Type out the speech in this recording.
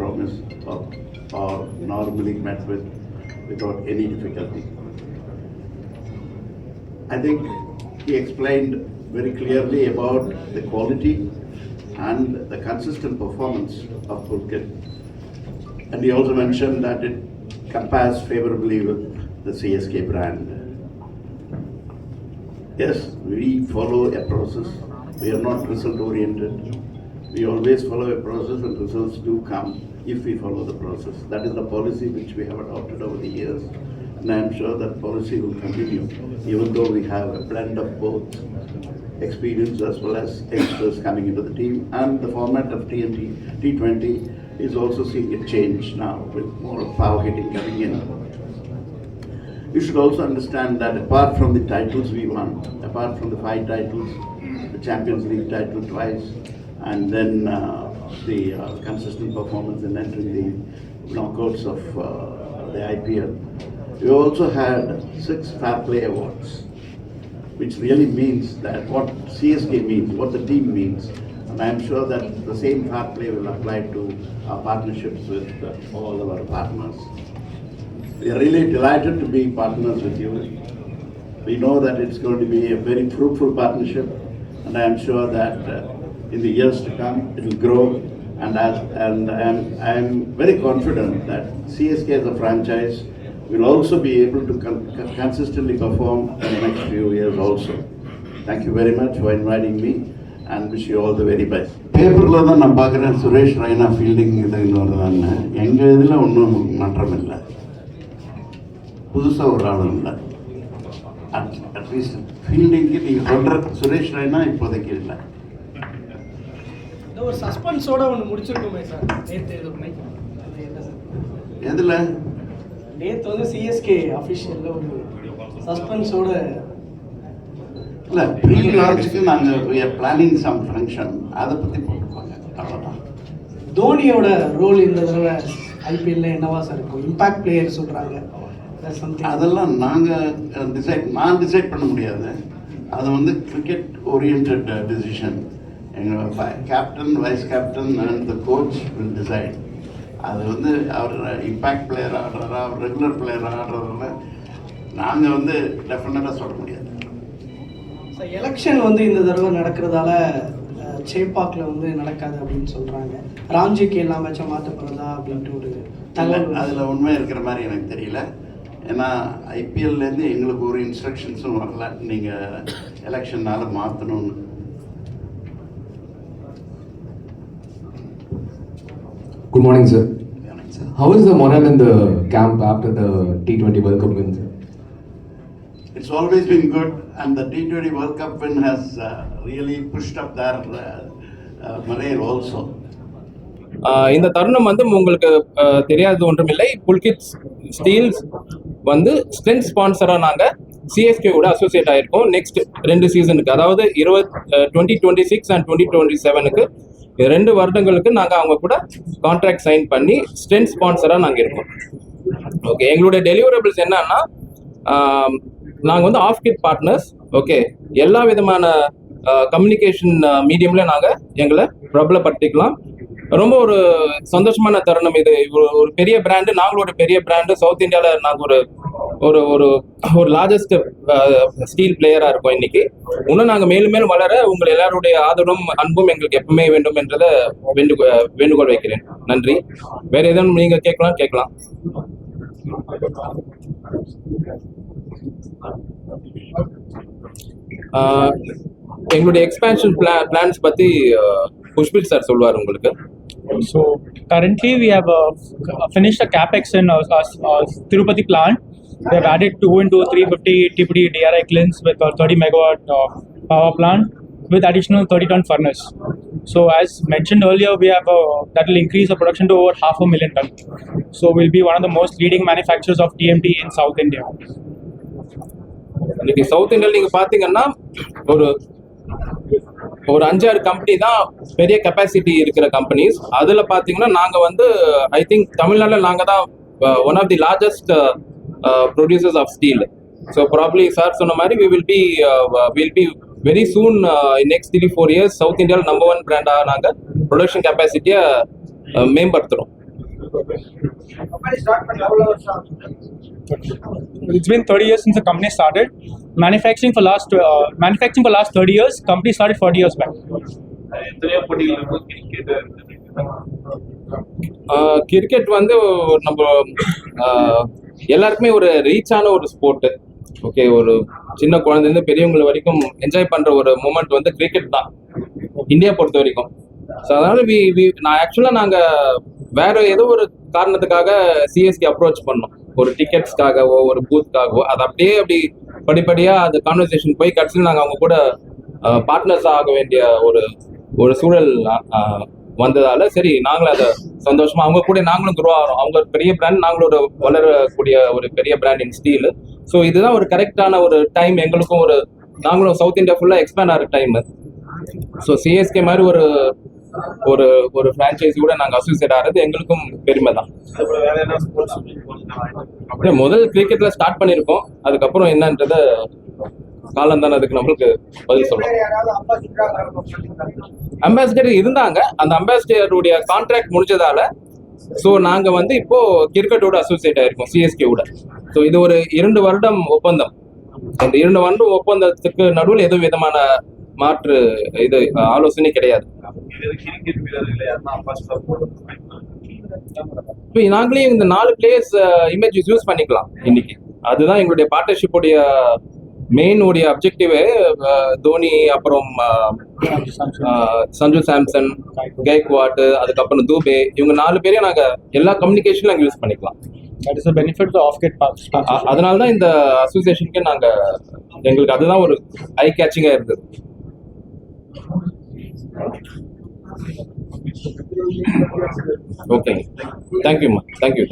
promise or normally met without any difficulty. I think he explained very clearly about the quality and the consistent performance of Pulkit. And he also mentioned that it compares favorably with the CSK brand. Yes, we follow a process. We are not result oriented. We always follow a process and results do come if we follow the process. That is the policy which we have adopted over the years. And I am sure that policy will continue, even though we have a blend of both experience as well as extras coming into the team. And the format of T20 is also seeing a change now with more power hitting coming in. You should also understand that apart from the titles we won, apart from the 5 titles, the Champions League title twice, and then the consistent performance in entering the knockouts of the IPL, we also had 6 Fair Play Awards, which really means that what CSK means, what the team means, and I am sure that the same fair play will apply to our partnerships with all of our partners. We are really delighted to be partners with you. We know that it's going to be a very fruitful partnership, and I am sure that in the years to come it will grow. And I am very confident that CSK as a franchise will also be able to consistently perform in the next few years also. Thank you very much for inviting me and wish you all the very best. பேப்பரில் தான் நான் பார்க்குறேன் Suresh Raina fielding இதுன்னு வருதான்னு. எங்கள் இதில் ஒன்றும் மாற்றம் இல்லை, புதுசாக ஒரு ஆள் இல்லை. அட்லீஸ்ட் ஃபீல்டிங்க்கு நீங்கள் சொல்கிற சுரேஷ் ரெய்னா இப்போதைக்கு இல்லை. ஒரு சஸ்பென்ஸோட ஒன்று முடிச்சிருக்கோமே சார் நேற்று எதில்? நேற்று வந்து சிஎஸ்கே அஃபிஷியலில் ஒரு சஸ்பென்ஸோட இல்லை, ப்ரீ லான்ச்சுக்கு நாங்கள் பிளானிங் சம் ஃபங்க்ஷன் அதை பற்றி போட்டுருப்பாங்க, அவ்வளோதான். தோனியோட ரோல் இந்த தடவை ஐபிஎல்ல என்னவா சார் இருக்கும்? இம்பாக்ட் பிளேயர் சொல்கிறாங்க, அதெல்லாம் நான் டிசைட் பண்ண முடியாது. அது வந்து கிரிக்கெட் ஓரியன்ட் டிசிஷன். எங்கள் captain, vice captain and the coach will decide. அது வந்து அவர் இம்பேக்ட் பிளேயர் ஆடுறாரா, அவர் ரெகுலர் பிளேயர் ஆடுறதில்ல நாங்கள் வந்து டெஃபினட்டாக சொல்ல முடியாது. சார் எலெக்ஷன் வந்து இந்த தடவை நடக்கிறதால சேப்பாக்கில் வந்து நடக்காது அப்படின்னு சொல்கிறாங்க. ராஞ்சிக்கு எல்லா மேட்சும் மாற்ற போகிறதா அப்படின்ட்டு ஒரு தகவல். அதில் உண்மை இருக்கிற மாதிரி எனக்கு தெரியல. ஏன்னா ஐபிஎல்லேருந்து எங்களுக்கு ஒரு இன்ஸ்ட்ரக்ஷன்ஸும் வரல நீங்கள் எலெக்ஷனால் மாற்றணும்னு. Good morning, sir. How is the morale in the camp after the T20 World Cup win? It's always been good, and the T20 World Cup win has really pushed up their morale also. இந்த தருணம் வந்து உங்களுக்கு தெரியாதது ஒன்றுமில்லை. Pulkit Steeles வந்து strength ஸ்பான்சராக நாங்கள் சிஎஸ்கேவோட associate ஆகிருக்கோம் next 2 சீசனுக்கு, அதாவது 2026 அண்ட் 2027க்கு 2 வருடங்களுக்கு நாங்கள் அவங்க கூட கான்ட்ராக்ட் சைன் பண்ணி ஸ்ட்ரென்த் ஸ்பான்சராக நாங்கள் இருக்கோம். ஓகே, எங்களுடைய டெலிவரபிள்ஸ் என்னன்னா, நாங்கள் வந்து ஆஃப் கிட் பார்ட்னர்ஸ். ஓகே, எல்லா விதமான கம்யூனிகேஷன் மீடியமில் நாங்கள் எங்களை பிரபலப்படுத்திக்கலாம். ரொம்ப ஒரு சந்தோஷமான தருணம் இது. ஒரு பெரிய பிராண்டு, நாங்களோட பெரிய பிராண்டு சவுத் இந்தியாவில் நாங்கள் ஒரு ஒரு ஒரு லார்ஜஸ்ட் ஸ்டீல் பிளேயராக இருக்கோம் இன்னைக்கு. இன்னும் நாங்கள் மேலும் மேலும் வளர உங்கள் எல்லாருடைய ஆதரவும் அன்பும் எங்களுக்கு எப்பவுமே வேண்டும் என்றதை வேண்டுகோள் வைக்கிறேன். நன்றி. வேற எதுவும் நீங்கள் கேட்கலாம். எங்களுடைய எக்ஸ்பேன்ஷன் பிளான்ஸ் பற்றி புஷ்பில் சார் சொல்லுவார் உங்களுக்கு. So currently we have finished a capex in Tirupati plant. We have added 2 into 350 TPD DRI kilns with a 30 megawatt power plant with additional 30-ton furnace. So as mentioned earlier, we have that will increase the production to over 500,000 tons. So we'll be one of the most leading manufacturers of TMT in South India. இன்னைக்கு south இந்தியாவில் நீங்கள் பார்த்தீங்கன்னா ஒரு 5-6 company தான் பெரிய capacity இருக்கிற companies. அதில் பார்த்தீங்கன்னா நாங்கள் வந்து ஐ திங்க் தமிழ்நாட்டில் நாங்கள் தான் one of the largest producers of steel. So probably sir சொன்ன மாதிரி will be very soon next 3-4 years south இந்தியாவில் நம்பர் 1 பிராண்டாக நாங்கள் ப்ரொடக்ஷன் கெப்பாசிட்டியை மேம்படுத்துகிறோம். It's been 30 years since the company started. Manufacturing for last 30 years. Company started 40 years back. Cricket வந்து நம்ம எல்லாருக்குமே ஒரு ரீச்சான ஒரு ஸ்போர்ட்டு. ஓகே, ஒரு சின்ன குழந்தைலேருந்து பெரியவங்க வரைக்கும் என்ஜாய் பண்ணுற ஒரு மூமெண்ட் வந்து கிரிக்கெட் தான் இந்தியா பொறுத்த வரைக்கும். ஸோ அதனால நாங்கள் வேற ஏதோ ஒரு காரணத்துக்காக சிஎஸ்கே அப்ரோச் பண்ணோம், ஒரு டிக்கெட்ஸ்க்காகவோ ஒரு பூத்துக்காகவோ. அது அப்படி படிப்படியாக அந்த கான்வர்சேஷன் போய் கடைசியில் நாங்கள் அவங்க கூட பார்ட்னர்ஸ் ஆக வேண்டிய ஒரு சூழல் வந்ததால சரி நாங்களும் அதை சந்தோஷமா அவங்க கூட நாங்களும் குரோ ஆகிறோம். அவங்க ஒரு பெரிய பிராண்ட், நாங்களும் ஒரு வளரக்கூடிய ஒரு பெரிய பிராண்ட் இன் ஸ்டீல். ஸோ இதுதான் ஒரு கரெக்டான ஒரு டைம் எங்களுக்கும், நாங்களும் சவுத் இந்தியா ஃபுல்லாக எக்ஸ்பேண்ட் ஆகிற டைம். ஸோ சிஎஸ்கே மாதிரி ஒரு ஃப்ரான்ச்சைஸி கூட நாங்கள் அசோசியேட் ஆகிறது எங்களுக்கும் பெருமை தான். முதல் கிரிக்கெட்ல ஸ்டார்ட் பண்ணியிருக்கோம், அதுக்கப்புறம் என்னன்றத காலம் தானே அதுக்கு நம்மளுக்கு பதில் சொல்லலாம். அம்பாசிடர் இருந்தாங்க, அந்த அம்பாசிடருடைய கான்ட்ராக்ட் முடிஞ்சதால ஸோ நாங்கள் வந்து இப்போ கிரிக்கெட்டோட அசோசியேட் ஆயிருக்கோம் சிஎஸ்கேவோட. ஸோ இது ஒரு 2 வருடம் ஒப்பந்தம். அந்த 2 வருடம் ஒப்பந்தத்துக்கு நடுவில் எதுவும் விதமான மாற்று ஆலோசனை கிடையாது. இப்போ நாங்களே இந்த 4 பிளேயர்ஸ் இமேஜஸ் யூஸ் பண்ணிக்கலாம் இன்னைக்கு. அதுதான் எங்களுடைய பார்ட்னர்ஷிப்புடைய மெயின் அப்ஜெக்டிவே. தோனி, அப்புறம் சஞ்சு சாம்சன், கைக்வாட், அதுக்கப்புறம் தூபே, இவங்க 4 பேரையும் நாங்கள் எல்லா கம்யூனிகேஷனும் நாங்கள் யூஸ் பண்ணிக்கலாம். That is the benefit of the off-gate parts. அதனால தான் இந்த அசோசியேஷனுக்கு எங்களுக்கு அதுதான் ஒரு ஐ கேச்சிங்காக இருந்தது. ஓகேங்க, தேங்க்யூம்மா, தேங்க்யூ.